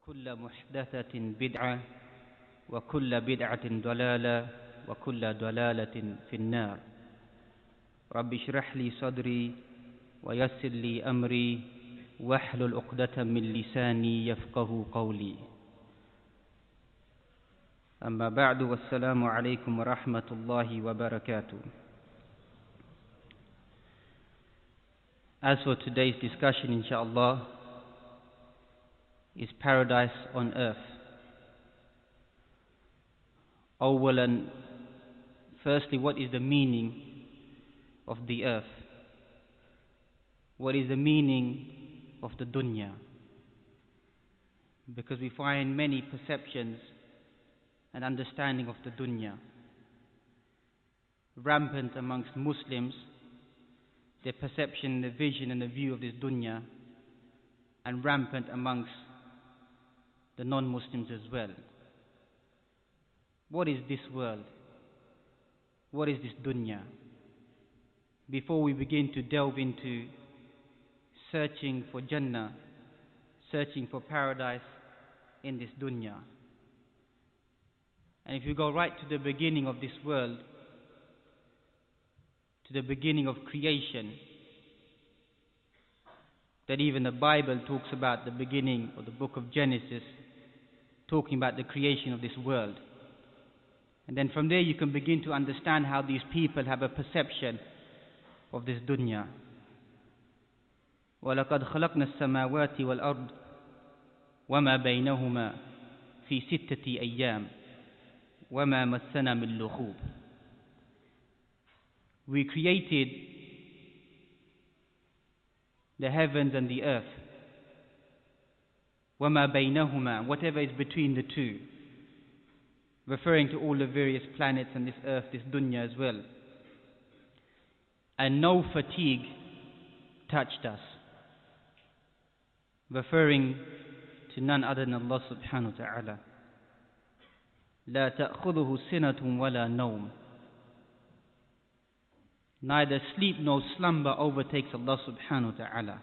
وكل محدثة بدعة وكل بدعة ضلالة وكل ضلالة في النار رب اشرح لي صدري ويسر لي أمري واحلل عقدة من لساني يفقه قولي أما بعد والسلام عليكم ورحمة الله وبركاته. As for today's discussion, inshallah, is paradise on earth. Awalan, firstly, what is the meaning of the earth? What is the meaning of the dunya? Because we find many perceptions and understanding of the dunya rampant amongst Muslims, their perception, the vision and the view of this dunya, and rampant amongst the non-Muslims as well. What is this world? What is this dunya? Before we begin to delve into searching for Jannah, searching for paradise in this dunya. And if you go right to the beginning of this world, to the beginning of creation, that even the Bible talks about the beginning of the book of Genesis, talking about the creation of this world. And then from there you can begin to understand how these people have a perception of this dunya. وَلَقَدْ خَلَقْنَا السَّمَاوَاتِ وَالْأَرْضِ وَمَا بَيْنَهُمَا فِي سِتَّةِ أَيَّامٍ وَمَا مَسَّنَا مِن لُغُوبٍ. We created the heavens and the earth, وَمَا بَيْنَهُمَا, whatever is between the two, referring to all the various planets and this earth, this dunya as well. And no fatigue touched us, referring to none other than Allah subhanahu wa ta'ala. لَا تَأْخُذُهُ سِنَةٌ وَلَا نَوْمٌ. Neither sleep nor slumber overtakes Allah subhanahu wa ta'ala.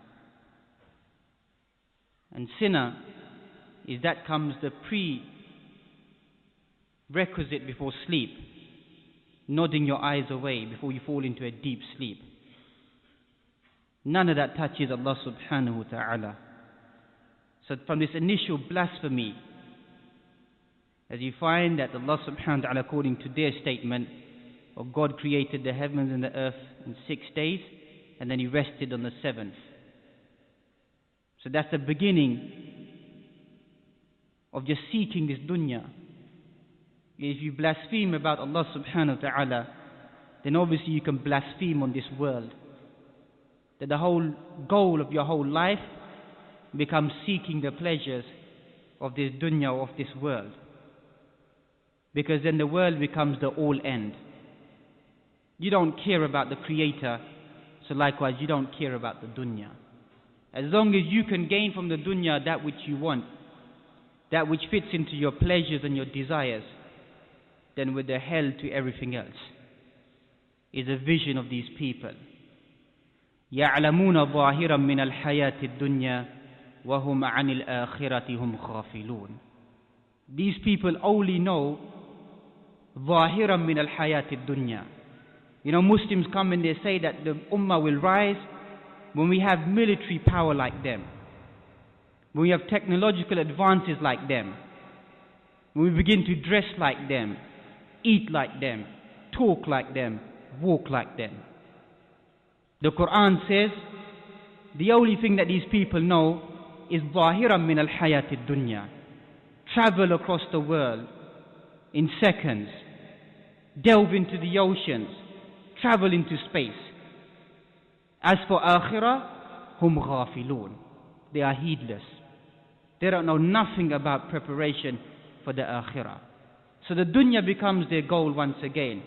And sinner is that comes the prerequisite before sleep, nodding your eyes away before you fall into a deep sleep. None of that touches Allah subhanahu wa ta'ala. So from this initial blasphemy, as you find that Allah subhanahu wa ta'ala, according to their statement, or God created the heavens and the earth in 6 days, and then He rested on the 7th. So that's the beginning of just seeking this dunya. If you blaspheme about Allah subhanahu wa ta'ala, then obviously you can blaspheme on this world. That the whole goal of your whole life becomes seeking the pleasures of this dunya, of this world. Because then the world becomes the all end. You don't care about the Creator, so likewise you don't care about the dunya. As long as you can gain from the dunya that which you want, that which fits into your pleasures and your desires, then with the hell to everything else is a vision of these people. يَعْلَمُونَ ظَاهِرًا مِنَ الْحَيَاةِ الدُّنْيَا وَهُمْ عَنِ الْآخِرَةِ هُمْ غَافِلُونَ. These people only know ظَاهِرًا مِنَ الْحَيَاةِ الدُّنْيا. You know, Muslims come and they say that the ummah will rise when we have military power like them, when we have technological advances like them, when we begin to dress like them, eat like them, talk like them, walk like them. The Quran says the only thing that these people know is ظَاهِرًا مِنَ الْحَيَاةِ الدُّنْيَا. Travel across the world in seconds, delve into the oceans, travel into space. As for akhirah, hum ghafilun. They are heedless. They don't know nothing about preparation for the akhirah. So the dunya becomes their goal once again,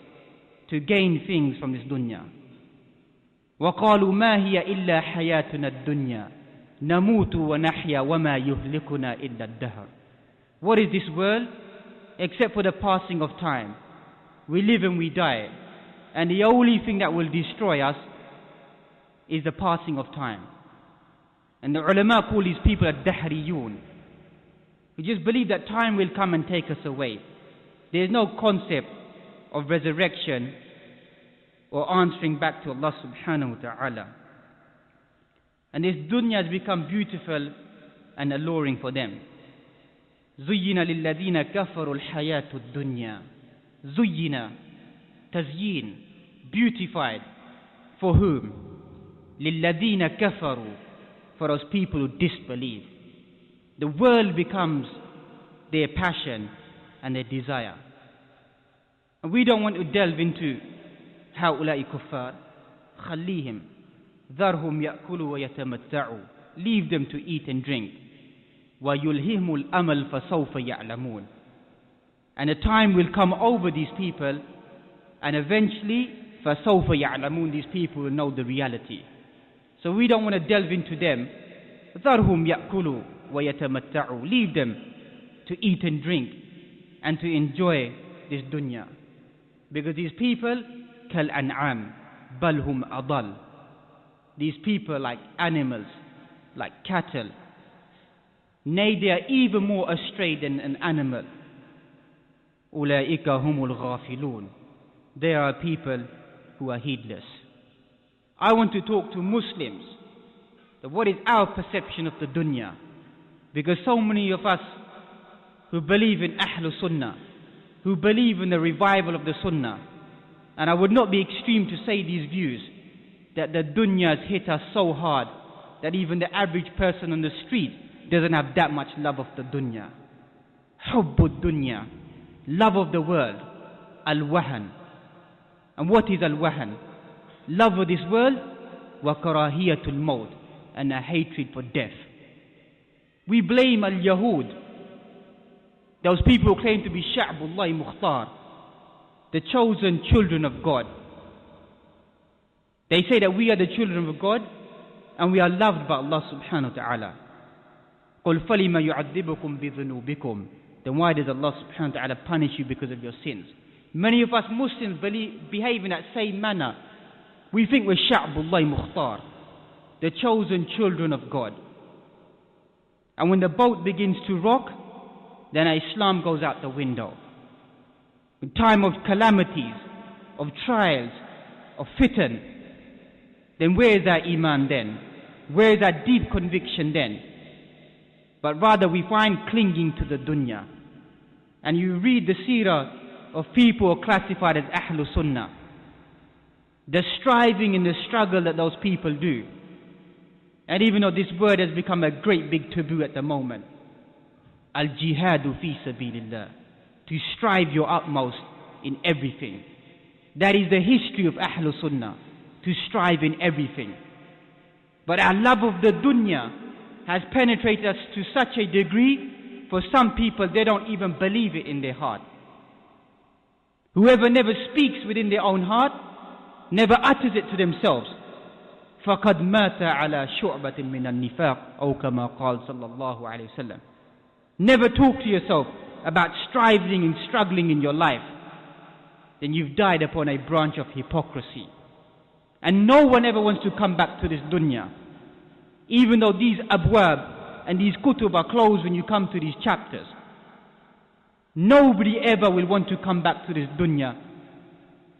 to gain things from this dunya. وَقَالُوا مَا هِيَ إِلَّا حَيَاتُنَا الدُّنْيَا نَمُوتُ وَنَحْيَا وَمَا يُهْلِكُنَا إِلَّا الدَّهْرُ. What is this world except for the passing of time? We live and we die, and the only thing that will destroy us is the passing of time. And the ulama call these people ad-dahriyun. We just believe that time will come and take us away. There is no concept of resurrection or answering back to Allah subhanahu wa ta'ala. And this dunya has become beautiful and alluring for them. زُيِّنَ لِلَّذِينَ كَفَرُوا الْحَيَاةُ الدُّنْيَا. زُيِّنَ, تزيين, beautified. For whom? لِلَّذِينَ كَفَرُوا, for those people who disbelieve. The world becomes their passion and their desire. And we don't want to delve into هؤلاء كفار. خليهم ذرهم يأكلوا ويتمتعوا. Leave them to eat and drink. وَيُلْهِهِمُ الْأَمَلْ فَسَوْفَ يَعْلَمُونَ. And a time will come over these people, and eventually فَسَوْفَ يَعْلَمُونَ, these people will know the reality. So we don't want to delve into them. ذَرْهُمْ يَأْكُلُوا وَيَتَمَتَّعُوا. Leave them to eat and drink and to enjoy this dunya. Because these people كَالْأَنْعَامِ بَلْ هُمْ أَضَلُّ. These people like animals, like cattle. Nay, they are even more astray than an animal. أُولَئِكَ هُمُ الْغَافِلُونَ. They are people who are heedless. I want to talk to Muslims that what is our perception of the dunya. Because so many of us who believe in Ahlul Sunnah, who believe in the revival of the Sunnah, and I would not be extreme to say these views, that the dunya has hit us so hard that even the average person on the street doesn't have that much love of the dunya. Hubbud dunya, love of the world. Al-wahan. And what is al-wahan? Love of this world. Wa karahiyatul maut, and a hatred for death. We blame al-Yahud, those people who claim to be Sha'bullah Mukhtar, the chosen children of God. They say that we are the children of God and we are loved by Allah subhanahu wa ta'ala. قُلْ فَلِمَ يُعَذِّبُكُمْ بِذُنُوبِكُمْ. Then why does Allah subhanahu wa ta'ala punish you because of your sins? Many of us Muslims behave in that same manner. We think we're Sha'bullah Mukhtar, the chosen children of God. And when the boat begins to rock, then Islam goes out the window. In time of calamities, of trials, of fitan, then where is our iman then? Where is our deep conviction then? But rather we find clinging to the dunya. And you read the seerah of people who are classified as Ahlul Sunnah, the striving and the struggle that those people do. And even though this word has become a great big taboo at the moment, al-jihadu fi sabilillah, to strive your utmost in everything. That is the history of Ahlul Sunnah, to strive in everything. But our love of the dunya has penetrated us to such a degree, for some people they don't even believe it in their heart. Whoever never speaks within their own heart, never utters it to themselves, فَقَدْ مَاتَ عَلَى شُعْبَةٍ مِّنَ النِّفَاقِ أو كما قال صلى الله عليه وسلم. Never talk to yourself about striving and struggling in your life, then you've died upon a branch of hypocrisy. And no one ever wants to come back to this dunya. Even though these abwab and these kutub are closed when you come to these chapters, nobody ever will want to come back to this dunya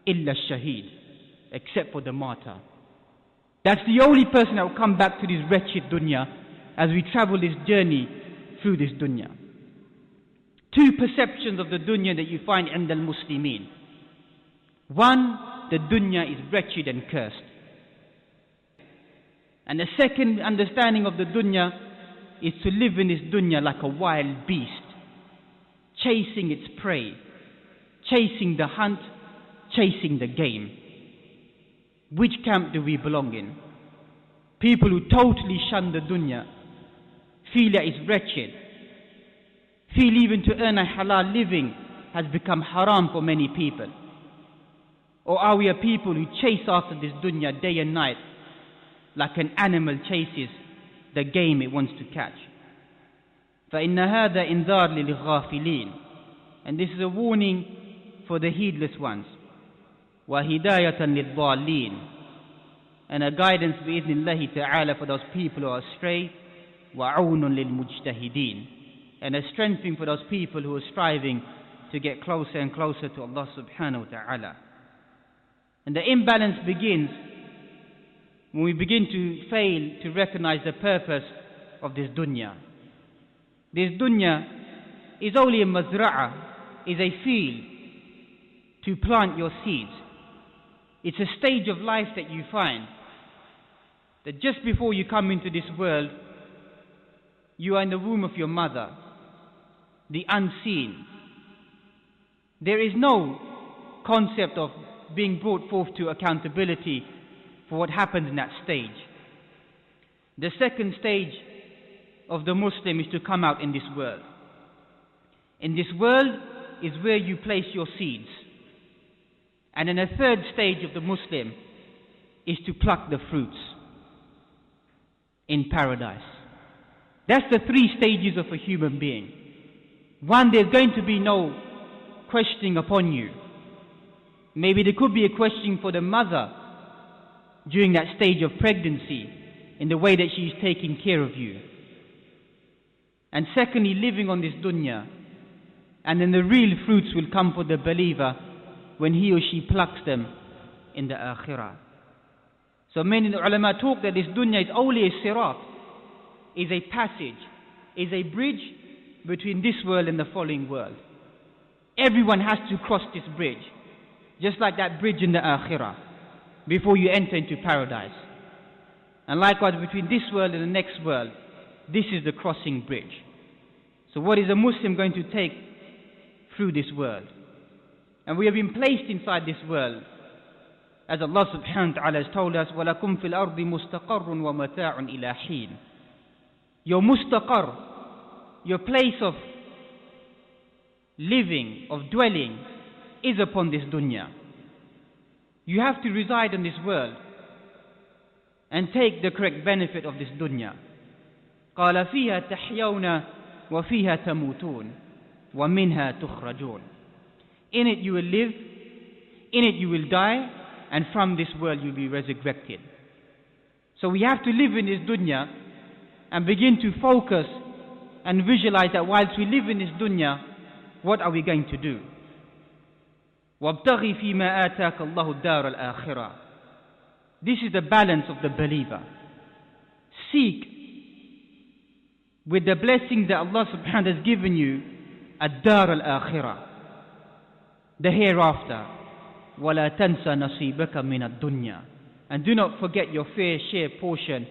illa shaheed, except for the martyr. That's the only person that will come back to this wretched dunya as we travel this journey through this dunya. Two perceptions of the dunya that you find in the Muslimin. One, the dunya is wretched and cursed. And the second understanding of the dunya is to live in this dunya like a wild beast, chasing its prey, chasing the hunt, chasing the game. Which camp do we belong in? People who totally shun the dunya, feel that it's wretched, feel even to earn a halal living has become haram for many people. Or are we a people who chase after this dunya day and night like an animal chases the game it wants to catch? فَإِنَّ هَذَا إِنذَارٌ لِلْغَافِلِينَ. And this is a warning for the heedless ones. وَهِدَايَةً لِلضَّالِّينَ. And a guidance بإذن الله تعالى for those people who are astray. وَعَوْنٌ لِلْمُجْتَهِدِينَ. and a strengthening for those people who are striving to get closer and closer to Allah subhanahu wa ta'ala. And the imbalance begins when we begin to fail to recognize the purpose of this dunya. This dunya is only a mazra'a, is a field to plant your seeds. It's a stage of life that you find that just before you come into this world, you are in the womb of your mother, the unseen. There is no concept of being brought forth to accountability for what happens in that stage. The second stage of the Muslim is to come out in this world. In this world is where you place your seeds. And then the third stage of the Muslim is to pluck the fruits in paradise. That's the three stages of a human being. One, there's going to be no questioning upon you. Maybe there could be a question for the mother during that stage of pregnancy in the way that she's taking care of you. And secondly, living on this dunya. And then the real fruits will come for the believer when he or she plucks them in the akhirah. So many ulama talk that this dunya is only a sirat, is a passage, is a bridge between this world and the following world. Everyone has to cross this bridge, just like that bridge in the akhirah, before you enter into paradise. And likewise between this world and the next world, this is the crossing bridge. So what is a Muslim going to take through this world? And we have been placed inside this world, as Allah subhanahu wa ta'ala has told us, وَلَكُمْ فِي الْأَرْضِ مُسْتَقَرٌ وَمَتَاعٌ إِلَى حِينٍ. Your mustaqar, your place of living, of dwelling, is upon this dunya. You have to reside in this world and take the correct benefit of this dunya. قَالَ فِيهَا تَحْيَوْنَ وَفِيهَا تَمُوتُونَ وَمِنْهَا تُخْرَجُونَ. In it you will live, in it you will die, and from this world you will be resurrected. So we have to live in this dunya and begin to focus and visualize that whilst we live in this dunya, what are we going to do? وَابْتَغِي فِي مَا آتَاكَ اللَّهُ الدَّارَ الْآخِرَةِ. This is the balance of the believer. Seek with the blessings that Allah subhanahu wa ta'ala has given you ad-dar al-akhirah, the hereafter. وَلَا تَنْسَ نَصِيبَكَ مِنَ الدُّنْيَا. And do not forget your fair share portion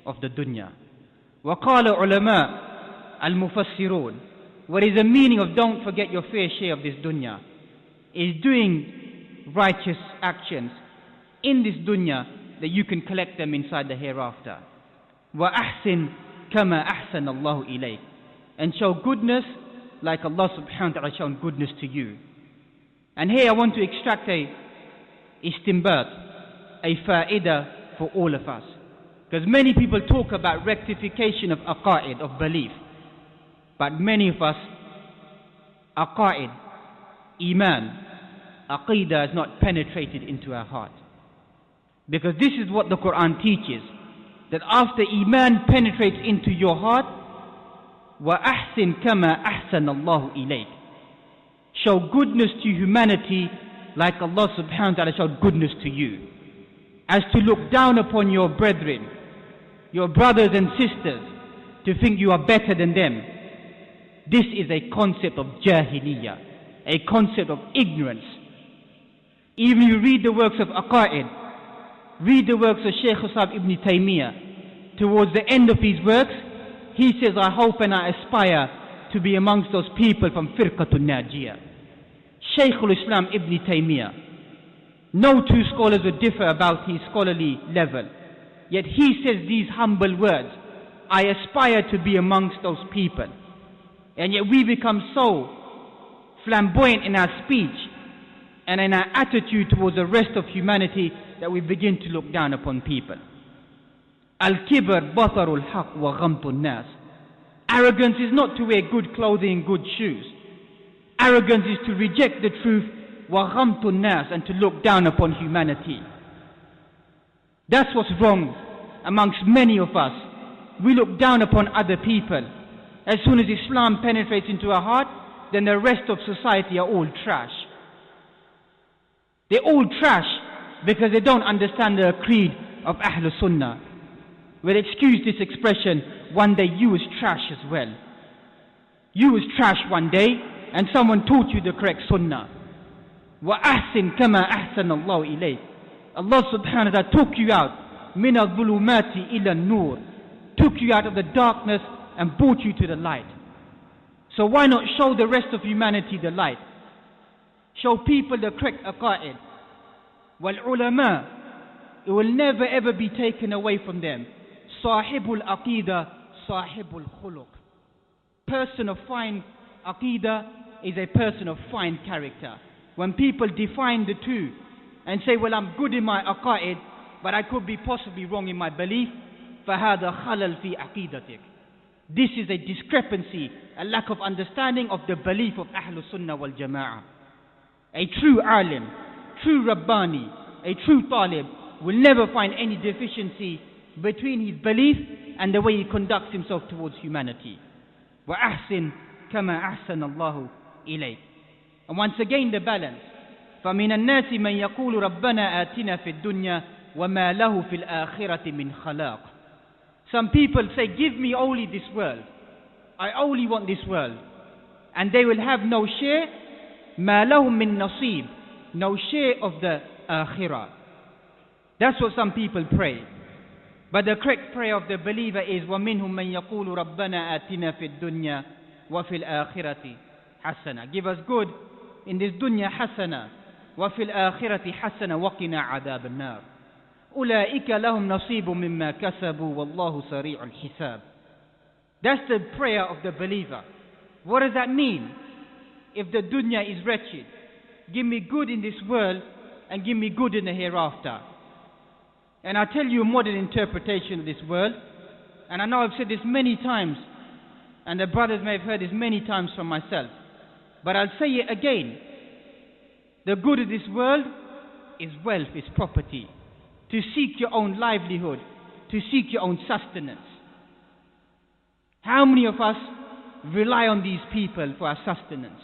of the dunya. وَقَالَ عُلَمَاء الْمُفَسِّرُونَ. What is the meaning of don't forget your fair share of this dunya? Is doing righteous actions in this dunya that you can collect them inside the hereafter. وَأَحْسِنْ كَمَا أَحْسَنَ اللَّهُ إِلَيْكَ. And show goodness like Allah subhanahu wa ta'ala shown goodness to you. And here I want to extract a istinbat, a fa'idah for all of us. Because many people talk about rectification of aqa'id, of belief. But many of us, aqa'id, iman, aqidah has not penetrated into our heart. Because this is what the Quran teaches, that after iman penetrates into your heart, وَأَحْسِنْ كَمَا أَحْسَنَ اللَّهُ إِلَيْكَ. Show goodness to humanity like Allah subhanahu wa ta'ala showed goodness to you. As to look down upon your brethren, your brothers and sisters, to think you are better than them. This is a concept of jahiliyyah, a concept of ignorance. Even you read the works of Aqa'id, read the works of Shaykh Ibn Taymiyyah, towards the end of his works, he says, I hope and I aspire to be amongst those people from Firqatul Najiyah. Shaykh al-Islam Ibn Taymiyyah. No two scholars would differ about his scholarly level. Yet he says these humble words, I aspire to be amongst those people. And yet we become so flamboyant in our speech and in our attitude towards the rest of humanity that we begin to look down upon people. Al-kibr batarul haq wa ghamtun nas. Arrogance is not to wear good clothing and good shoes. Arrogance is to reject the truth, wa ghamtun nas, and to look down upon humanity. That's what's wrong amongst many of us. We look down upon other people As soon as Islam penetrates into our heart, then the rest of society are all trash. They're all trash because they don't understand the creed of Ahlul Sunnah. We'll excuse this expression, one day you was trash as well. You was trash one day and someone taught you the correct Sunnah. وَأَحْسِنْ كَمَا أَحْسَنَ اللَّهُ إِلَيْكَ. Allah subhanahu wa ta'ala took you out, مِنَ الظُّلُمَاتِ إِلَى النُّورِ, took you out of the darkness and brought you to the light. So why not show the rest of humanity the light? Show people the correct aqa'id. وَالْعُلَمَاء, it will never ever be taken away from them. صَاحِبُ الْأَقِيدَةِ صَاحِبُ الْخُلُقِ. Person of fine aqidah is a person of fine character. When people define the two and say, well, I'm good in my aqa'id, but I could be possibly wrong in my belief, فَهَذَا خَلَلْ فِي عَقِيدَتِكَ. This is a discrepancy, a lack of understanding of the belief of Ahlul Sunnah wal Jama'ah. A true alim, true Rabbani, a true talib will never find any deficiency between his belief and the way he conducts himself towards humanity. وَأَحْسِنْ كَمَا أَحْسَنَ اللَّهُ إِلَيْكَ. And once again the balance. فَمِنَ النَّاسِ مَنْ يَقُولُ رَبَّنَا آتِنَا فِي الدُّنْيَا وَمَا لَهُ فِي الْآخِرَةِ مِنْ خَلَاقٍ. Some people say, give me only this world. I only want this world. And they will have no share. مَا لَهُم مِّن نَصِيبٍ. No share of the akhirah. That's what some people pray. But the correct prayer of the believer is وَمِنْهُم مَّن يَقُولُ رَبَّنَا آتِنَا فِي الدُّنْيَا وَفِي الْآخِرَةِ حَسَنًا. Give us good in this dunya hasana, وَفِي الْآخِرَةِ حَسَنًا وَقِنَا عَذَابَ النَّارِ. أُولَٰئِكَ لَهُمْ نَصِيبٌ مِّمَّا كَسَبُوا وَاللَّهُ سَرِيعُ الْحِسَابِ. That's the prayer of the believer. What does that mean? If the dunya is wretched, give me good in this world and give me good in the hereafter. And I'll tell you a modern interpretation of this world. And I know I've said this many times, and the brothers may have heard this many times from myself, but I'll say it again. The good of this world is wealth, is property. To seek your own livelihood, to seek your own sustenance. How many of us rely on these people for our sustenance?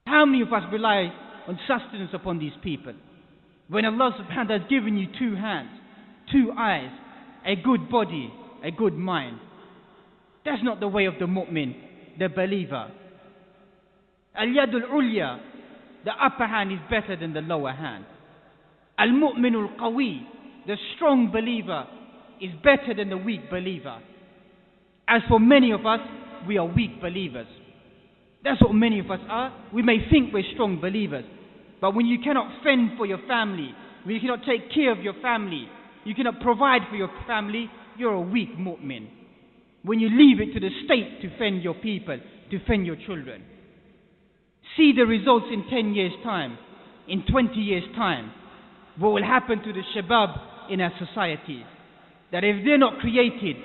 How many of us rely on sustenance upon these people? When Allah subhanahu wa ta'ala has given you two hands, two eyes, a good body, a good mind. That's not the way of the mu'min, the believer. Al-yadul ulya, the upper hand is better than the lower hand. Al-mu'minul qawi, the strong believer is better than the weak believer. As for many of us, we are weak believers. That's what many of us are. We may think we're strong believers, but when you cannot fend for your family, when you cannot take care of your family, you cannot provide for your family, you're a weak mu'min. When you leave it to the state to fend your people, to fend your children. See the results in 10 years' time, in 20 years' time. What will happen to the shabab in our society? That if they're not created,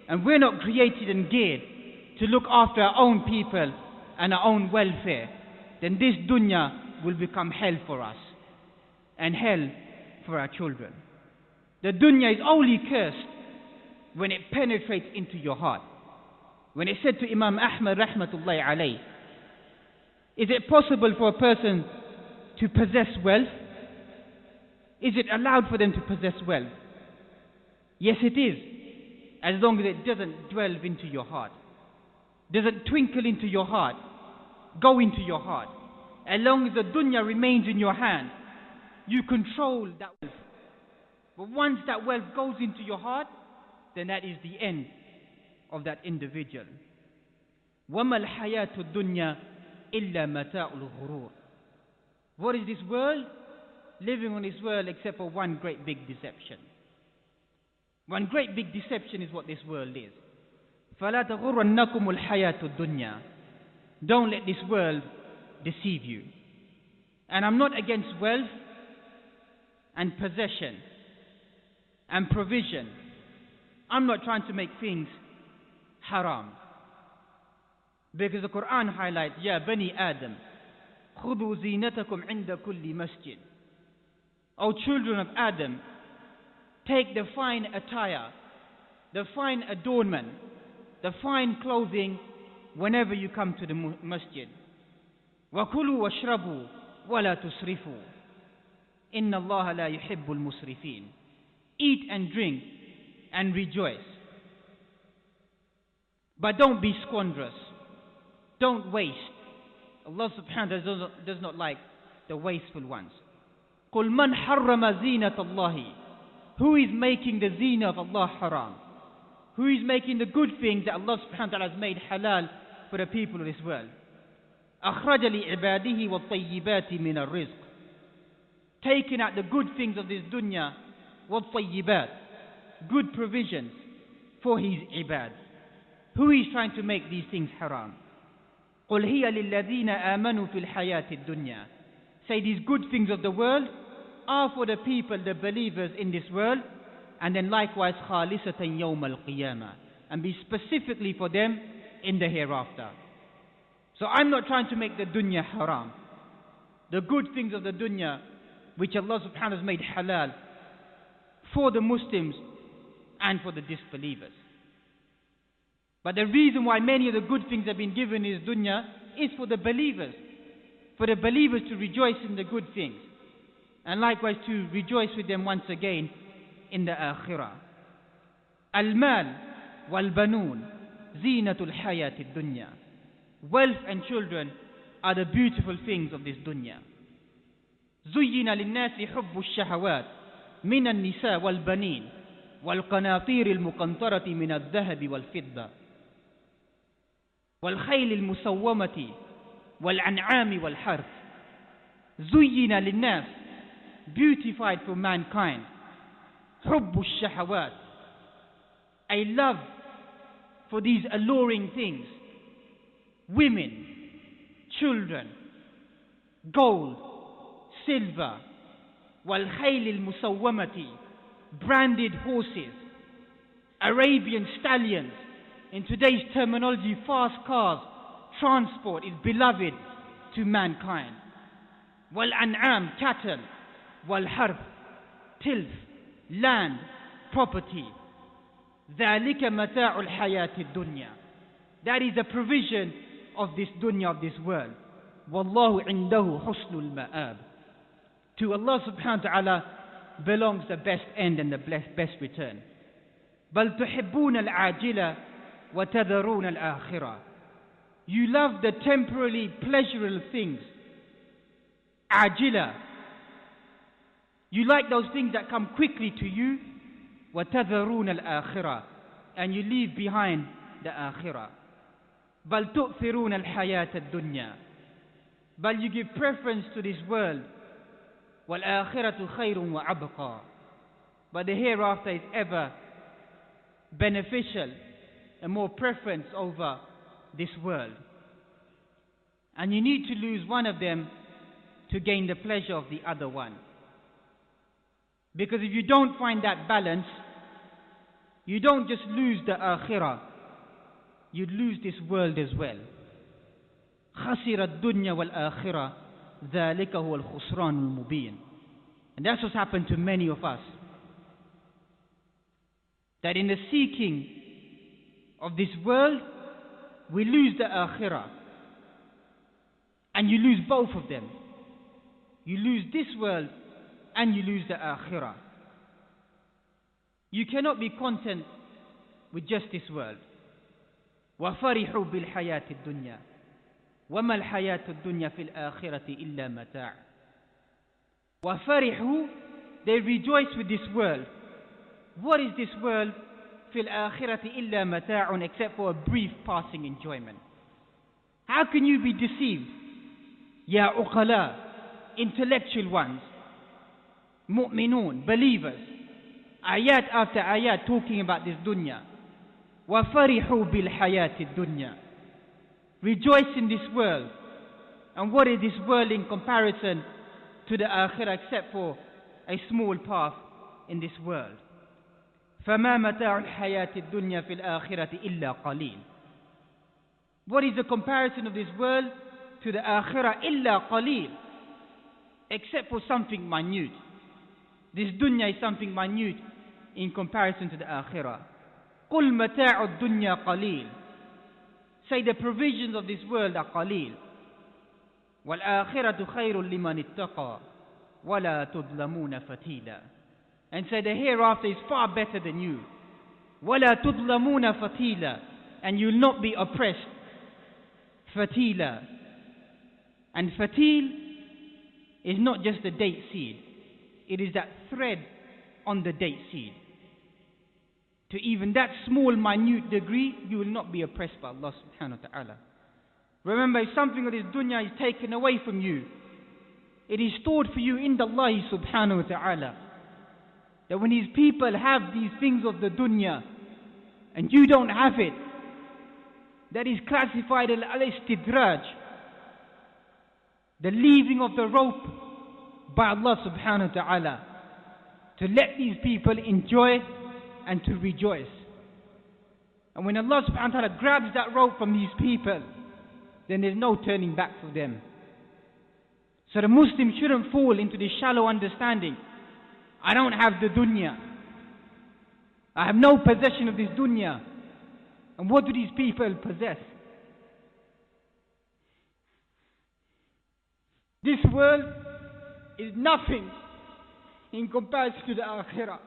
and we're not created and geared to look after our own people and our own welfare, then this dunya will become hell for us, and hell for our children. The dunya is only cursed when it penetrates into your heart. When it said to Imam Ahmad rahmatullahi alayh, is it possible for a person to possess wealth? Is it allowed for them to possess wealth? Yes, it is, as long as it doesn't dwell into your heart, doesn't twinkle into your heart, go into your heart. As long as the dunya remains in your hand, you control that wealth. But once that wealth goes into your heart, then that is the end of that individual. وَمَا الْحَيَاةُ الدُّنْيَا إِلَّا مَتَاعُ الْغُرُورِ. What is this world? Living on this world except for one great big deception. One great big deception is what this world is. فَلَا تَغُرَّنَّكُمُ الْحَيَاةُ الدُّنْيَا. Don't let this world deceive you. And I'm not against wealth and possession and provision. I'm not trying to make things haram. Because the Quran highlights, Ya Bani Adam, خُذُوا زِينَتَكُمْ عِنْدَ كُلِّ مَسْجِدٍ. O children of Adam, take the fine attire, the fine adornment the fine clothing whenever you come to the masjid. وَكُلُوا وَاشْرَبُوا وَلَا تُسْرِفُوا إِنَّ اللَّهَ لَا يُحِبُّ الْمُسْرِفِينَ. Eat and drink and rejoice. But don't be squanderous. Don't waste. Allah subhanahu wa ta'ala does not like the wasteful ones. قُلْ مَنْ حَرَّمَ زِينَةَ اللَّهِ. Who is making the zina of Allah haram? Who is making the good things that Allah subhanahu wa ta'ala has made halal for the people of this world? أَخْرَجَ لِعِبَادِهِ وَالطَّيِّبَاتِ مِنَ الرِّزْقِ. Taking out the good things of this dunya, وَالطَّيِّبَاتِ, good provisions for his ibad. Who is trying to make these things haram? قُلْ هِيَ لِلَّذِينَ آمَنُوا فِي الْحَيَاةِ الدُّنْيَا. Say these good things of the world are for the people, the believers in this world, and then likewise خَالِصَةً يَوْمَ الْقِيَامَةِ, and be specifically for them in the hereafter. So I'm not trying to make the dunya haram. The good things of the dunya, which Allah subhanahu wa ta'ala has made halal for the Muslims and for the disbelievers. But the reason why many of the good things have been given in this dunya is for the believers to rejoice in the good things, and likewise to rejoice with them once again in the akhirah. Al-mal wal-banun zinatul hayati dunya. Wealth and children are the beautiful things of this dunya. زُيِّنَ لِلنَّاسِ حُبُّ الشَّهَوَاتِ مِنَ النِّسَاءِ وَالْبَنِينَ وَالْقَنَاطِيرِ الْمُقَنطَرَةِ مِنَ الذَّهَبِ وَالْفِضَّةِ وَالْخَيْلِ الْمُسَوَّمَةِ وَالْأَنْعَامِ وَالْحَرْثِ. زُيِّنَ لِلنَّاسِ, beautified for mankind. حُبُّ الشَّهَوَاتِ, a love for these alluring things. Women, children, gold, silver, وَالْخَيْلِ الْمُسَوَّمَةِ, branded horses, Arabian stallions. In today's terminology, fast cars, transport is beloved to mankind. وَالْأَنْعَامِ, cattle, وَالْحَرْث, tilth, land, property. ذَلِكَ مَتَاعُ الْحَيَاةِ الدُّنْيَا. That is the provision of this dunya, of this world. وَاللَّهُ عِنْدَهُ حُسْنُ الْمَآبِ. To Allah subhanahu wa ta'ala belongs the best end and the best return. بَلْ تُحِبُّونَ الْعَاجِلَ وَتَذَرُونَ الْآخِرَةِ. You love the temporarily pleasurable things. Ajila. You like those things that come quickly to you. وَتَذَرُونَ الْآخِرَةِ. And you leave behind the akhirah. بَلْ تُؤْثِرُونَ الْحَيَاةَ الدُّنْيَا. But you give preference to this world. وَالْآخِرَةُ خَيْرٌ وَأَبْقَى. But the hereafter is ever beneficial and more preference over this world. And you need to lose one of them to gain the pleasure of the other one. Because if you don't find that balance, you don't just lose the akhirah, you lose this world as well. خَسِرَ الدُّنْيَا وَالْآخِرَةِ ذَلِكَ هُوَ الْخُسْرَانُ الْمُبِينُ. And that's what's happened to many of us. That in the seeking of this world, we lose the akhirah. And you lose both of them. You lose this world and you lose the akhirah. You cannot be content with just this world. وَفَرِحُوا بِالْحَيَاةِ الدُّنْيَا وَمَا الْحَيَاةُ الدُّنْيَا فِي الْآخِرَةِ إِلَّا مَتَاعٌ. وَفَرِحُوا, they rejoice with this world. What is this world? فِي الْآخِرَةِ إِلَّا مَتَاعٌ, except for a brief passing enjoyment. How can you be deceived? Ya uqala, intellectual ones, mu'minun, believers, ayat after ayat talking about this dunya. وَفَرِحُوا بِالْحَيَاةِ الدُّنْيَا. Rejoice in this world. And what is this world in comparison to the akhirah, except for a small path in this world? فَمَا مَتَاعُ الْحَيَاةِ الدُّنْيَا فِي الْآخِرَةِ إِلَّا قَلِيلٌ. What is the comparison of this world to the akhirah? إِلَّا قَلِيلٌ, except for something minute. This dunya is something minute in comparison to the akhirah. قُلْ مَتَاعُ الدُّنْيَا قَلِيلٌ. Say the provisions of this world are qaleel. وَالْآخِرَةُ خَيْرٌ لِمَنِ اتَّقَى وَلَا تُظْلَمُونَ فَتِيلًا. And say the hereafter is far better than you. وَلَا تُظْلَمُونَ فَتِيلًا. And you will not be oppressed. Fatila. And fatil is not just the date seed. It is that thread on the date seed. To even that small, minute degree, you will not be oppressed by Allah subhanahu wa ta'ala. Remember, if something of this dunya is taken away from you, it is stored for you in the Allah subhanahu wa ta'ala. That when His people have these things of the dunya, and you don't have it, that is classified as al-istidraj, the leaving of the rope by Allah subhanahu wa ta'ala, to let these people enjoy and to rejoice. And when Allah subhanahu wa ta'ala grabs that rope from these people, then there's no turning back for them. So the Muslim shouldn't fall into this shallow understanding. I don't have the dunya. I have no possession of this dunya. And what do these people possess? This world is nothing in comparison to the akhirah,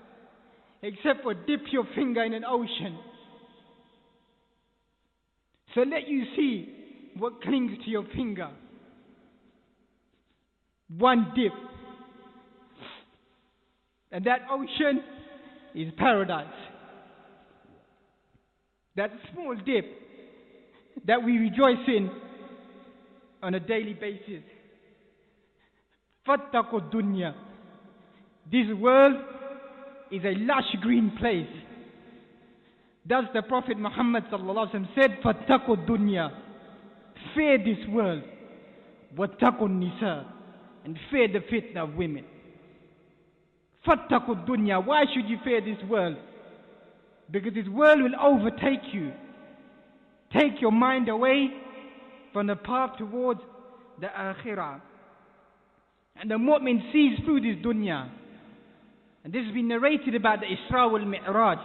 except for dip your finger in an ocean. So let you see what clings to your finger. One dip. And that ocean is paradise. That small dip that we rejoice in on a daily basis. فَاتَّقُوا dunya. This world is a lush green place. Thus the Prophet Muhammad sallallahu alaihi wasallam said, فَاتَّقُوا dunya. Fear this world. وَاتَّقُوا النِّسَاء. And fear the fitna of women. فَاتَّقُوا dunya. Why should you fear this world? Because this world will overtake you. Take your mind away from the path towards the akhirah. And the mu'min sees through this dunya. And this has been narrated about the Isra wal Mi'raj,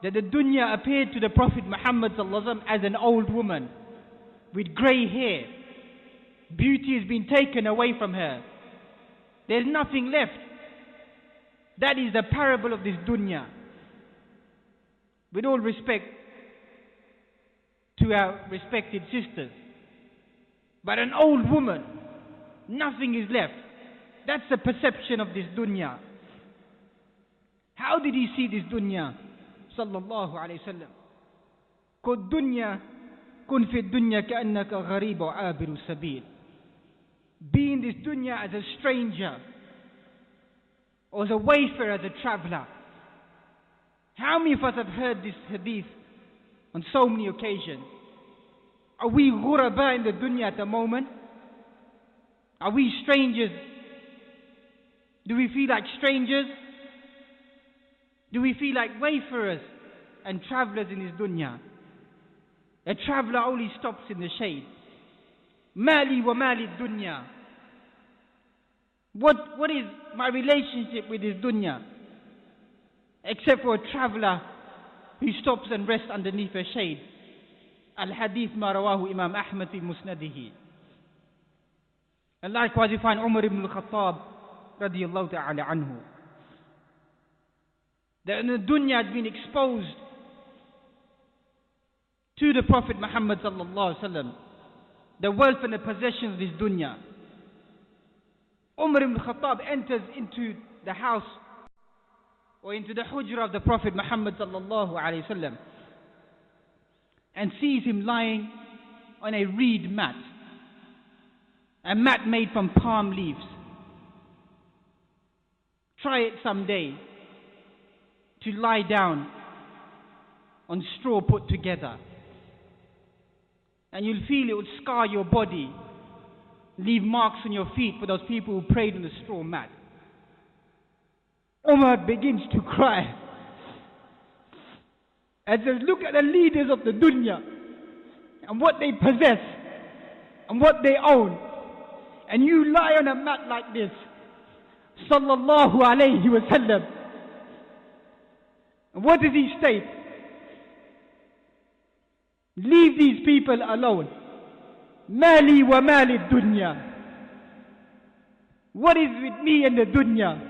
that the dunya appeared to the Prophet Muhammad sallallahu alaihi wasallam as an old woman with grey hair. Beauty has been taken away from her. There's nothing left. That is the parable of this dunya. With all respect to our respected sisters, but an old woman, nothing is left. That's the perception of this dunya. How did he see this dunya? Sallallahu alayhi wa sallam. Kun dunya, kun fi dunya ka'annaka gharib wa abiru sabil. Be in this dunya as a stranger, or as a wayfarer, as a traveler. How many of us have heard this hadith on so many occasions? Are we ghuraba in the dunya at the moment? Are we strangers? Do we feel like strangers? Do we feel like wayfarers and travelers in this dunya? A traveler only stops in the shade. Mali wa mali dunya. What is my relationship with this dunya? Except for a traveler who stops and rests underneath a shade. Al-Hadith ma rawahu Imam Ahmad fi Musnadihi. And likewise you find Umar ibn al-Khattab radiyallahu ta'ala anhu. That the dunya had been exposed to the Prophet Muhammad sallallahu alaihi wasallam. The wealth and the possessions of this dunya. Umar ibn al-Khattab enters into the house or into the hujra of the Prophet Muhammad sallallahu alayhi wasallam and sees him lying on a reed mat, a mat made from palm leaves. Try it someday to lie down on straw put together, and you'll feel it will scar your body, leave marks on your feet for those people who prayed on the straw mat. Umar begins to cry and says, look at the leaders of the dunya and what they possess and what they own, and you lie on a mat like this. Sallallahu alayhi wa sallam. And what does he state? Leave these people alone. Mali wa mali dunya. What is with me and the dunya?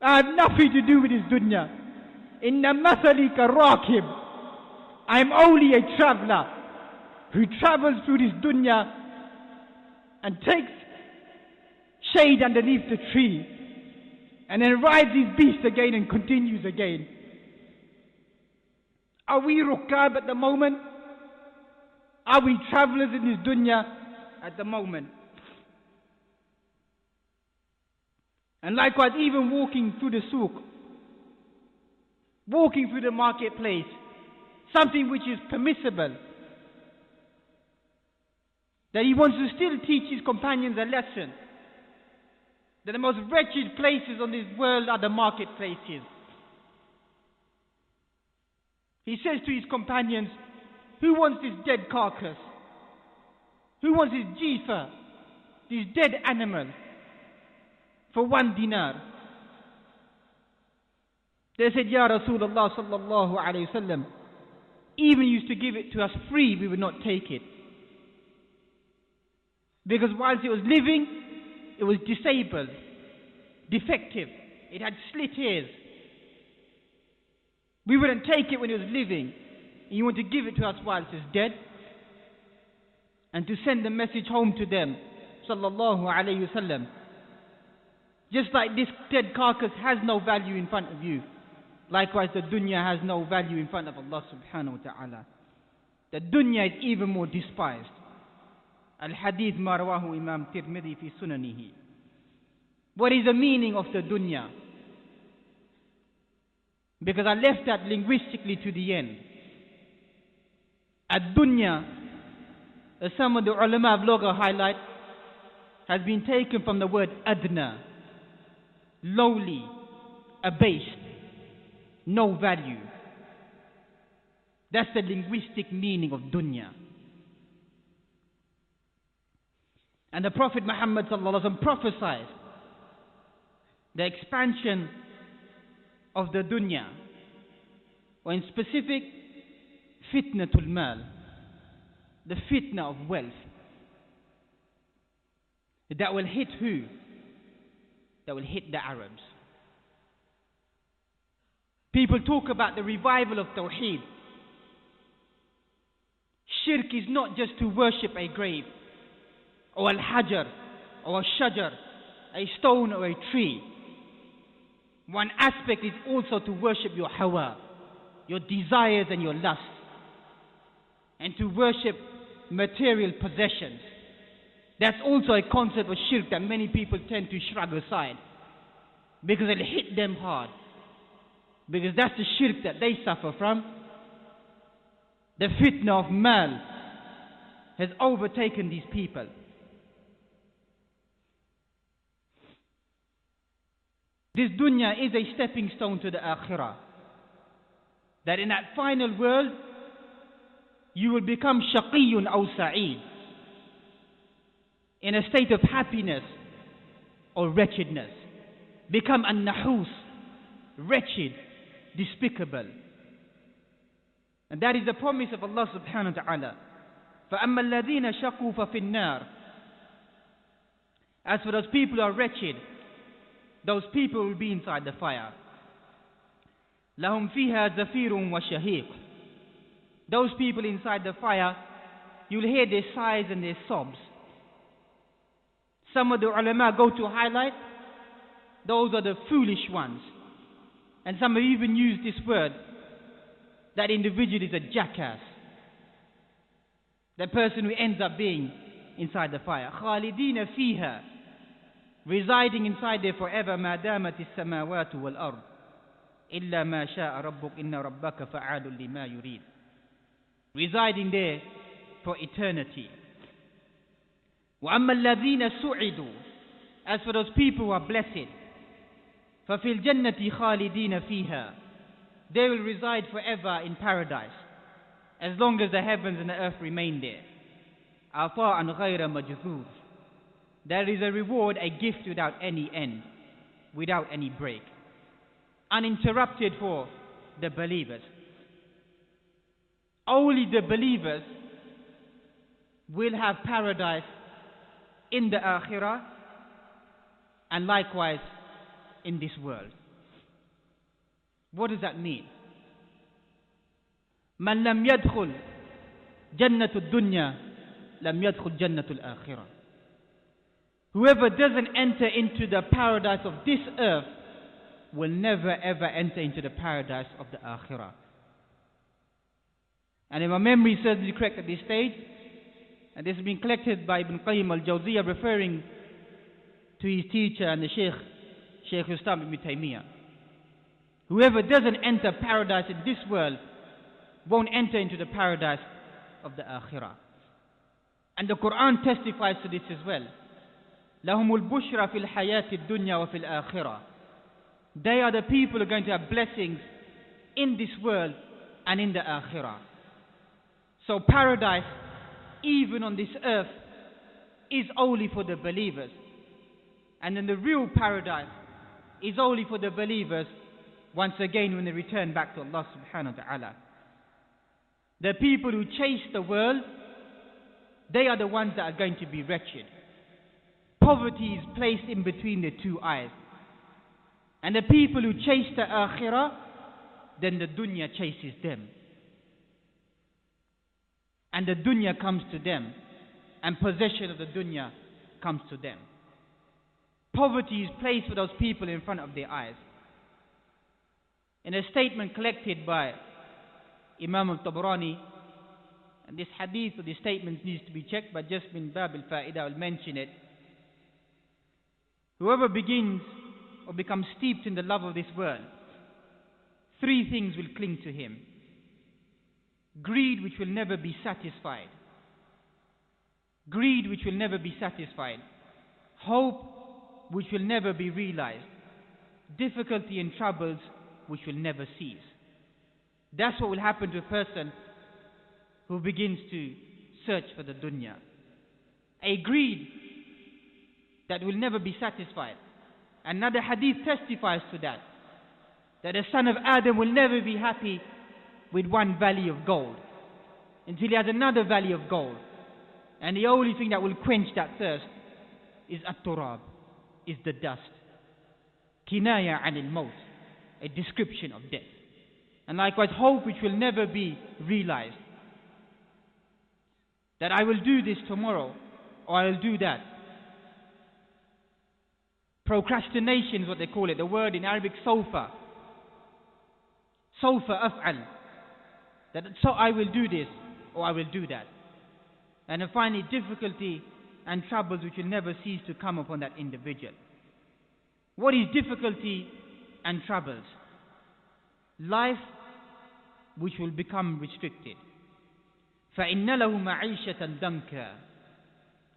I have nothing to do with this dunya. Inna mathali ka rakib. I am only a traveler who travels through this dunya and takes shade underneath the tree and then rides his beast again and continues again. Are we rukab at the moment? Are we travelers in this dunya at the moment? And likewise, even walking through the souk, walking through the marketplace, something which is permissible, that he wants to still teach his companions a lesson, that the most wretched places on this world are the marketplaces. He says to his companions, who wants this dead carcass? Who wants this jifa, this dead animal, for 1 dinar? They said, Ya Rasulullah sallallahu alayhi wa sallam, even used to give it to us free, we would not take it. Because whilst it was living, it was disabled, defective, it had split ears. We wouldn't take it when it was living. And you want to give it to us whilst it's dead? And to send the message home to them, sallallahu alayhi wa sallam. Just like this dead carcass has no value in front of you, likewise the dunya has no value in front of Allah subhanahu wa ta'ala. The dunya is even more despised. Al-Hadith ma rawahu Imam Tirmidhi fi sunanihi. What is the meaning of the dunya? Because I left that linguistically to the end. Ad-dunya, as some of the ulama of Lugha highlight, has been taken from the word adna, lowly, abased, no value. That's the linguistic meaning of dunya. And the Prophet Muhammad sallallahu alaihi wasallam prophesied the expansion of the dunya, or in specific, fitnatul mal, the fitna of wealth, that will hit who? That will hit the Arabs. People talk about the revival of Tawheed. Shirk is not just to worship a grave, or al-hajar, or a shajar, a stone or a tree. One aspect is also to worship your hawa, your desires and your lusts, and to worship material possessions. That's also a concept of shirk that many people tend to shrug aside, because it'll hit them hard, because that's the shirk that they suffer from. The fitna of mal has overtaken these people. This dunya is a stepping stone to the akhirah. That in that final world, you will become shaqiyun aw sa'id, in a state of happiness or wretchedness. Become an-nahus, wretched, despicable. And that is the promise of Allah subhanahu wa ta'ala. فَأَمَّا الَّذِينَ شَقُوا فَفِي النَّارِ. As for those people who are wretched, those people will be inside the fire. لَهُمْ فِيهَا زَفِيرٌ وَشَهِيقٌ. Those people inside the fire, you'll hear their sighs and their sobs. Some of the ulama go to highlight, those are the foolish ones. And some have even used this word, that individual is a jackass. The person who ends up being inside the fire. خَالِدِينَ فِيهَا, residing inside there forever. مَا دَامَتِ السَّمَاوَاتُ وَالْأَرْضُ إِلَّا مَا شَاءَ رَبُّكَ إِنَّ رَبَّكَ فَعَالٌ لِمَا يُرِيدُ. Residing there for eternity. وَأَمَّا الَّذِينَ سُعِدُوا. As for those people who are blessed, فَفِي الْجَنَّةِ خَالِدِينَ فِيهَا. They will reside forever in paradise, as long as the heavens and the earth remain there. عَطَاءً غَيْرَ مَجْذُوذٍ. There is a reward, a gift without any end, without any break, uninterrupted for the believers. only the believers will have paradise in the akhirah and likewise in this world. What does that mean? من لم يدخل جنة الدنيا لم يدخل جنة الآخرة. Whoever doesn't enter into the paradise of this earth will never ever enter into the paradise of the akhirah. And if my memory serves me correct at this stage, and this has been collected by Ibn Qayyim al-Jawziyah referring to his teacher and the Shaykh Islam ibn Taymiyyah. Whoever doesn't enter paradise in this world won't enter into the paradise of the akhirah. And the Quran testifies to this as well. لَهُمُ الْبُشْرَى فِي الْحَيَاةِ الدُّنْيَا وَفِي الْآخِرَةِ. They are the people who are going to have blessings in this world and in the akhirah. So paradise, even on this earth, is only for the believers. And then the real paradise is only for the believers once again when they return back to Allah subhanahu wa ta'ala. The people who chase the world, they are the ones that are going to be wretched. Poverty is placed in between the two eyes. And the people who chase the akhirah, then the dunya chases them. And the dunya comes to them. And possession of the dunya comes to them. Poverty is placed for those people in front of their eyes. In a statement collected by Imam al-Tabarani, and this hadith or this statement needs to be checked, but just min bab al-fa'ida, I will mention it. Whoever begins or becomes steeped in the love of this world, three things will cling to him. Greed, which will never be satisfied. Greed, which will never be satisfied. Hope, which will never be realized. Difficulty and troubles, which will never cease. That's what will happen to a person who begins to search for the dunya. A greed that will never be satisfied. Another hadith testifies to that. That the son of Adam will never be happy with one valley of gold until he has another valley of gold. And the only thing that will quench that thirst is at-turab, is the dust. Kinaya anil maut, a description of death. And likewise hope which will never be realized. That I will do this tomorrow, or I will do that. Procrastination is what they call it. The word in Arabic, sofa. Sofa af'al. That so I will do this, or I will do that. And then finally, difficulty and troubles which will never cease to come upon that individual. What is difficulty and troubles? Life which will become restricted. فَإِنَّ لَهُ مَعِيشَةً دَنْكَ.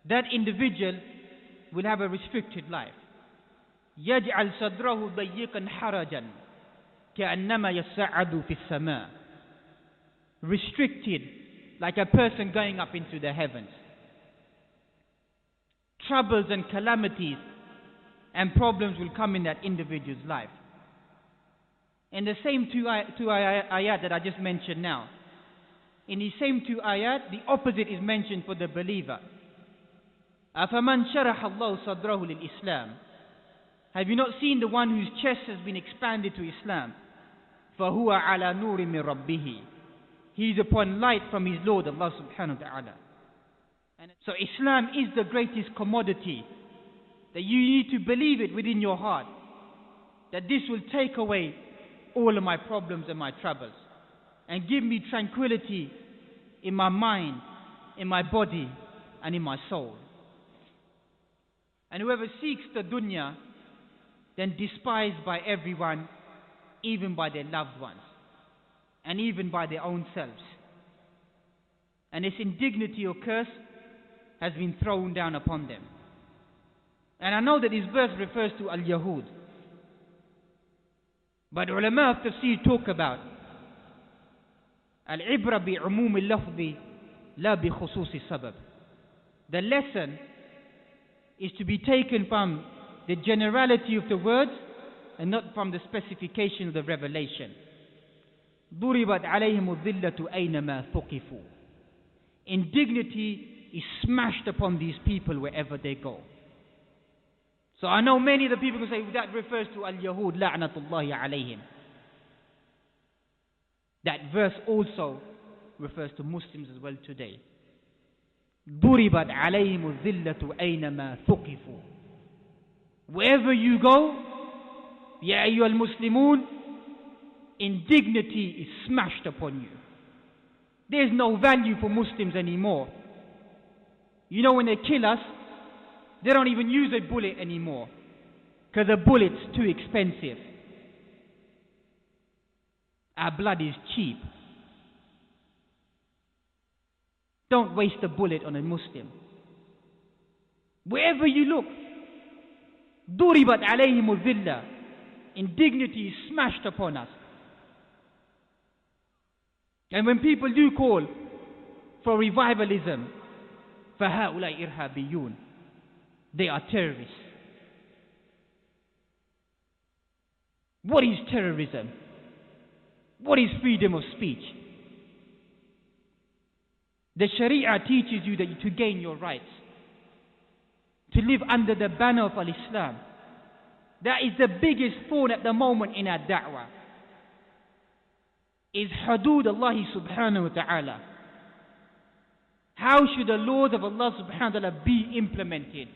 That individual will have a restricted life. يَجْعَلْ صَدْرَهُ ضَيِّقًا حَرَجًا كَأَنَّمَا يَسَّعَدُ فِي السَّمَاءِ. Restricted, like a person going up into the heavens. Troubles and calamities and problems will come in that individual's life. In the same two ayat that I just mentioned now, in the same two ayat, the opposite is mentioned for the believer. أَفَمَنْ شَرَحَ اللَّهُ صَدْرَهُ لِلْإِسْلَامِ. Have you not seen the one whose chest has been expanded to Islam? فَهُوَ عَلَى نُورٍ مِّن رَبِّهِ. He is upon light from his Lord, Allah subhanahu wa ta'ala. So Islam is the greatest commodity, that you need to believe it within your heart, that this will take away all of my problems and my troubles, and give me tranquility in my mind, in my body, and in my soul. And whoever seeks the dunya, then despised by everyone, even by their loved ones, and even by their own selves. And this indignity or curse has been thrown down upon them. And I know that this verse refers to al-Yahud. But ulama of tafsir talk about al-ibra bi'umum al-lafzi la bi khusus al-sabab. The lesson is to be taken from the generality of the words and not from the specification of the revelation. ضُرِبَتْ عَلَيْهِمُ الذِّلَّةُ أَيْنَمَا ثُقِفُوا. Indignity is smashed upon these people wherever they go. So I know many of the people who say that refers to al-Yahud, la'natullahi alayhim. That verse also refers to Muslims as well today. ضُرِبَتْ عَلَيْهِمُ الذِّلَّةُ أَيْنَمَا ثُقِفُوا. Wherever you go, ya ayyuhal muslimun, indignity is smashed upon you. There's no value for Muslims anymore. You know, when they kill us, they don't even use a bullet anymore, because a bullet's too expensive. Our blood is cheap. Don't waste a bullet on a Muslim. Wherever you look, ضُرِبَتْ عَلَيْهِمُ الذِّلَّةُ. Indignity is smashed upon us. And when people do call for revivalism, فَهَؤُلَاءِ إِرْهَابِيُّونَ, they are terrorists. What is terrorism? What is freedom of speech? The Sharia teaches you that to gain your rights, to live under the banner of al-Islam. That is the biggest thorn at the moment in our da'wah. Is hudud Allah subhanahu wa ta'ala. How should the laws of Allah subhanahu wa ta'ala be implemented?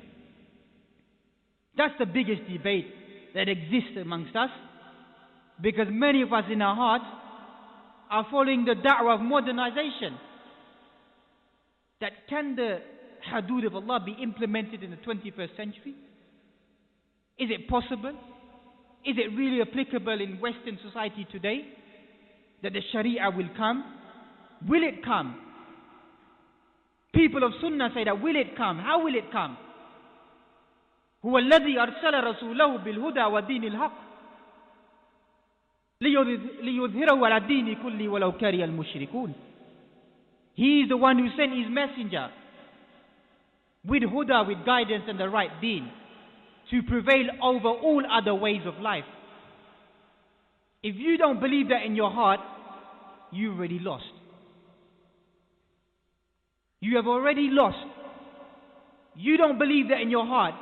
That's the biggest debate that exists amongst us, because many of us in our hearts are following the da'wah of modernization. That can the hudud of Allah be implemented in the 21st century? Is it possible? Is it really applicable in Western society today that the Sharia will come? Will it come? People of Sunnah say that, will it come? How will it come? هو الذي أرسل رسوله بالهدى ودين الحق ليظهره على الدين كله ولو كره المشركون. He is the one who sent his messenger with huda, with guidance and the right deen, to prevail over all other ways of life. If you don't believe that in your heart, you've already lost. You have already lost. You don't believe that in your heart,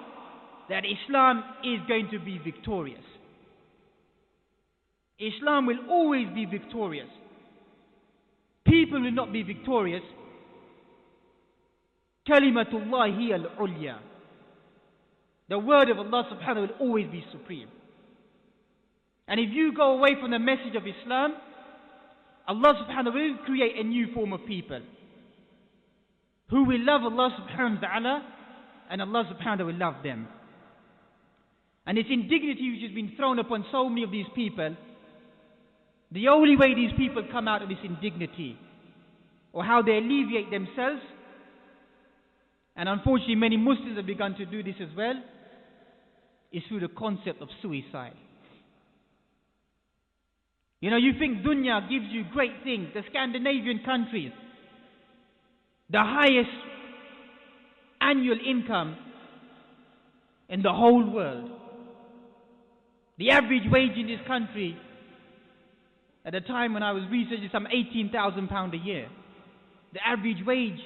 that Islam is going to be victorious. Islam will always be victorious. People will not be victorious. Kalimatullah hiya al-ulya. The word of Allah subhanahu wa ta'ala will always be supreme. And if you go away from the message of Islam, Allah subhanahu wa ta'ala will create a new form of people who will love Allah subhanahu wa ta'ala, and Allah subhanahu wa ta'ala will love them. And this indignity which has been thrown upon so many of these people, the only way these people come out of this indignity, or how they alleviate themselves, and unfortunately many Muslims have begun to do this as well, is through the concept of suicide. You know, you think dunya gives you great things. The Scandinavian countries, the highest annual income in the whole world. The average wage in this country, at the time when I was researching, some £18,000 a year. The average wage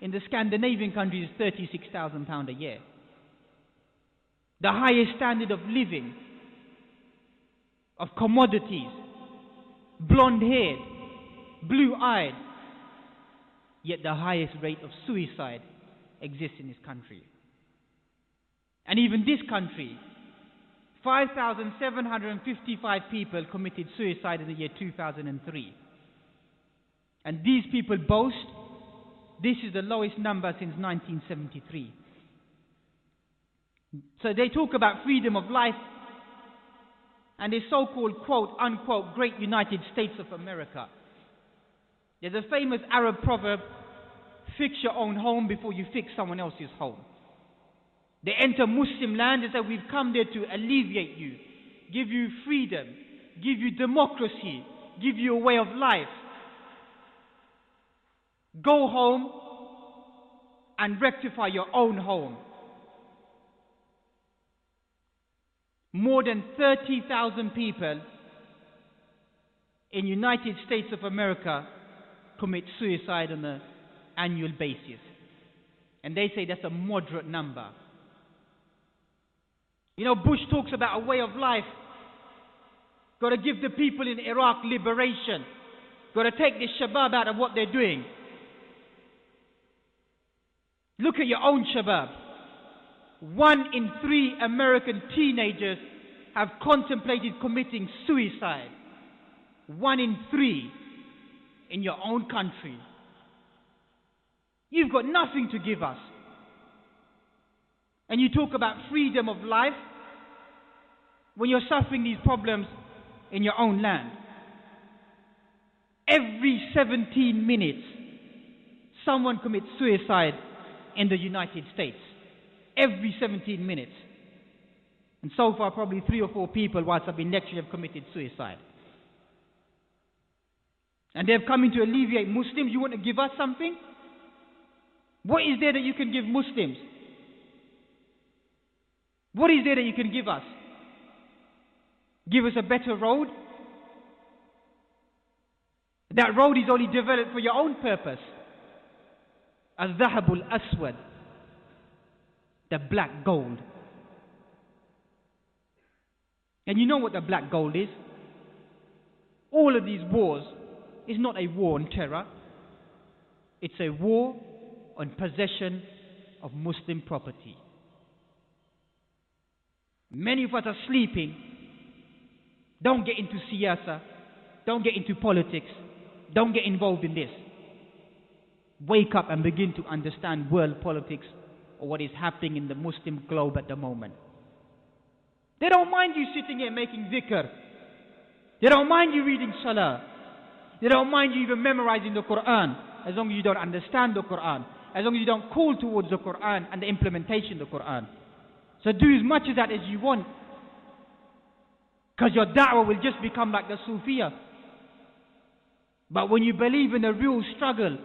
in the Scandinavian countries is £36,000 a year. The highest standard of living, of commodities, blonde-haired, blue-eyed, yet the highest rate of suicide exists in this country. And even this country, 5,755 people committed suicide in the year 2003. And these people boast this is the lowest number since 1973. So they talk about freedom of life and the so-called quote unquote great United States of America. There's a famous Arab proverb, fix your own home before you fix someone else's home. They enter Muslim land and say, we've come there to alleviate you, give you freedom, give you democracy, give you a way of life. Go home and rectify your own home. More than 30,000 people in United States of America commit suicide on an annual basis. And they say that's a moderate number. You know, Bush talks about a way of life. Got to give the people in Iraq liberation. Got to take the shabab out of what they're doing. Look at your own shabab. 1 in 3 American teenagers have contemplated committing suicide. 1 in 3 in your own country. You've got nothing to give us. And you talk about freedom of life when you're suffering these problems in your own land. Every 17 minutes, someone commits suicide in the United States. Every 17 minutes. And so far, probably 3 or 4 people, whilst I've been lecturing, have committed suicide. And they've come in to alleviate Muslims. You want to give us something? What is there that you can give Muslims? What is there that you can give us? Give us a better road? That road is only developed for your own purpose. Al-Dhahabul Aswad, the black gold. And you know what the black gold is? All of these wars is not a war on terror. It's a war on possession of Muslim property. Many of us are sleeping. Don't get into siyasa. Don't get into politics. Don't get involved in this. Wake up and begin to understand world politics or what is happening in the Muslim globe at the moment. They don't mind you sitting here making dhikr. They don't mind you reading salah. They don't mind you even memorizing the Quran, as long as you don't understand the Quran, as long as you don't call towards the Quran and the implementation of the Quran. So do as much of that as you want, because your da'wah will just become like the Sufiya. But when you believe in a real struggle,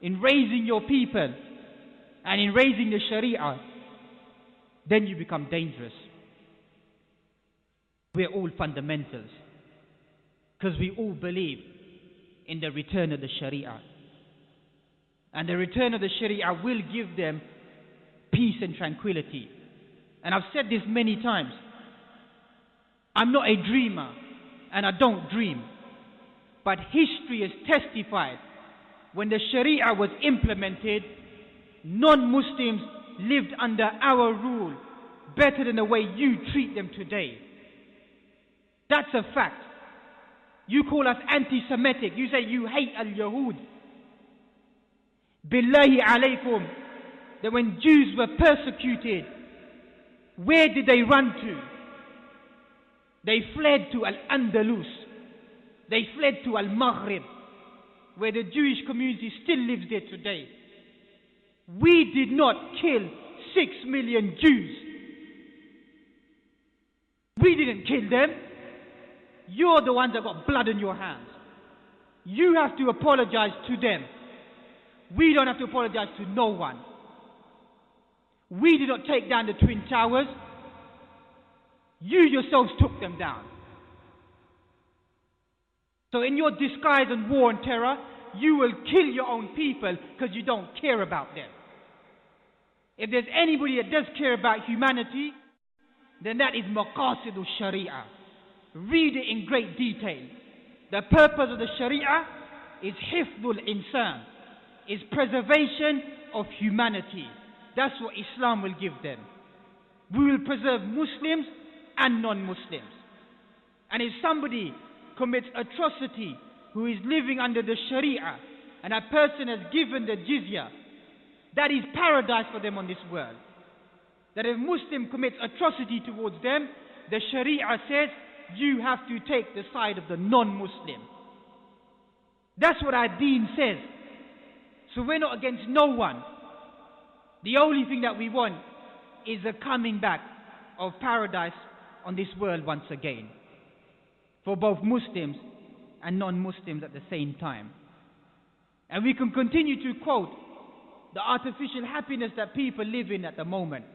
in raising your people, and in raising the Sharia, then you become dangerous. We're all fundamentals, because we all believe in the return of the Sharia. And the return of the Sharia will give them peace and tranquility. And I've said this many times. I'm not a dreamer, and I don't dream. But history has testified, when the Sharia was implemented, non-Muslims lived under our rule better than the way you treat them today. That's a fact. You call us anti-Semitic. You say you hate al-Yahud. Billahi alaykum, that when Jews were persecuted, where did they run to? They fled to Al-Andalus. They fled to Al-Maghrib, where the Jewish community still lives there today. We did not kill 6 million Jews. We didn't kill them. You're the ones that got blood in your hands. You have to apologize to them. We don't have to apologize to no one. We did not take down the Twin Towers. You yourselves took them down. So in your disguise and war and terror, you will kill your own people because you don't care about them. If there's anybody that does care about humanity, then that is Maqasid al-Sharia. Read it in great detail. The purpose of the Sharia is hifdul insan, is preservation of humanity. That's what Islam will give them. We will preserve Muslims and non-Muslims. And if somebody commits atrocity who is living under the Sharia, and a person has given the jizya, that is paradise for them on this world. That if Muslim commits atrocity towards them, the Sharia says you have to take the side of the non-Muslim. That's what our deen says. So we're not against no one. The only thing that we want is a coming back of paradise on this world once again, for both Muslims and non-Muslims at the same time. And we can continue to quote the artificial happiness that people live in at the moment.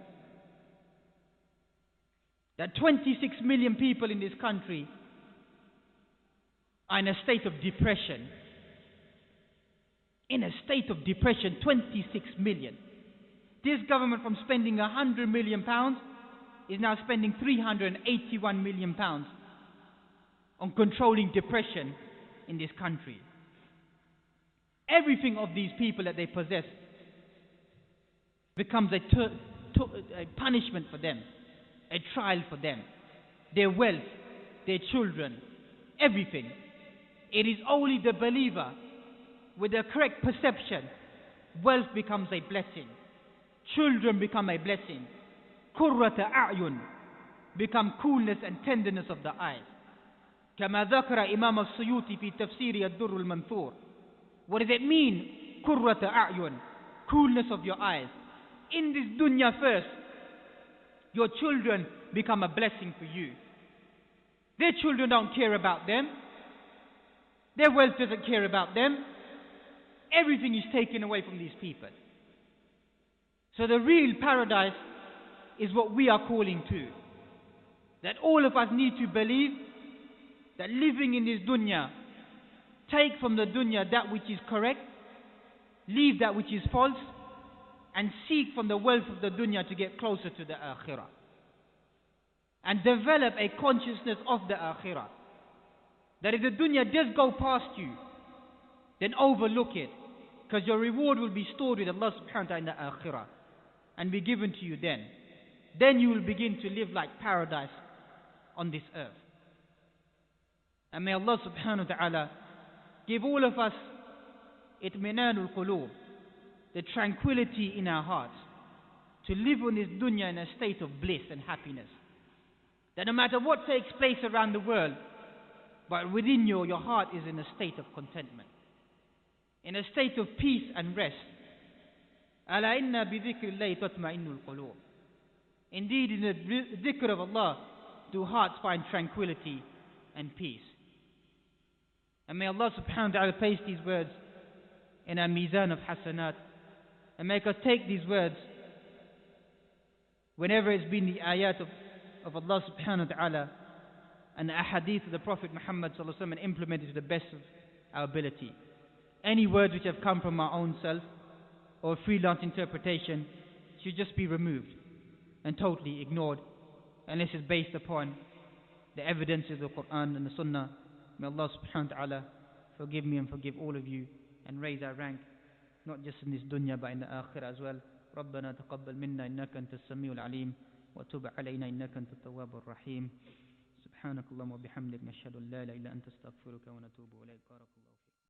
That 26 million people in this country are in a state of depression. In a state of depression, 26 million. This government, from spending 100 million pounds, is now spending 381 million pounds on controlling depression in this country. Everything of these people that they possess becomes a punishment for them, a trial for them. Their wealth, their children, everything. It is only the believer with the correct perception. Wealth becomes a blessing. Children become a blessing. Qurrata a'yun, become coolness and tenderness of the eyes. كما ذكر إمام السيوطي في تفسير الدر المنثور. What does it mean? Qurrata a'yun, coolness of your eyes. In this dunya first, your children become a blessing for you. Their children don't care about them. Their wealth doesn't care about them. Everything is taken away from these people. So the real paradise is what we are calling to. That all of us need to believe that living in this dunya, take from the dunya that which is correct, leave that which is false, and seek from the wealth of the dunya to get closer to the akhirah. And develop a consciousness of the akhirah. That if the dunya does go past you, then overlook it. Because your reward will be stored with Allah subhanahu wa ta'ala in the akhirah. And be given to you then. Then you will begin to live like paradise on this earth. And may Allah subhanahu wa ta'ala give all of us itminanul qulub, the tranquility in our hearts, to live on this dunya in a state of bliss and happiness. That no matter what takes place around the world, but within you, your heart is in a state of contentment, in a state of peace and rest. Ala inna bi dhikrillahi tatma'innul qulub. Indeed, in the dhikr of Allah, do hearts find tranquility and peace. And may Allah subhanahu wa ta'ala place these words in our mizan of hasanat, and make us take these words whenever it's been the ayat of Allah subhanahu wa ta'ala and the ahadith of the Prophet Muhammad sallallahu alaihi wasallam, and implement it to the best of our ability. Any words which have come from our own self or freelance interpretation should just be removed and totally ignored, unless it's based upon the evidences of the Quran and the Sunnah. May Allah subhanahu wa ta'ala forgive me and forgive all of you, and raise our rank, not just in this dunya but in the akhirah as well. ربنا تقبل منا إنك أنت السميع العليم وتب علينا إنك أنت التواب الرحيم. سبحانك اللهم وبحمدك نشهد أن لا إله إلا أنت استغفرك ونتوب إليك. بارك الله.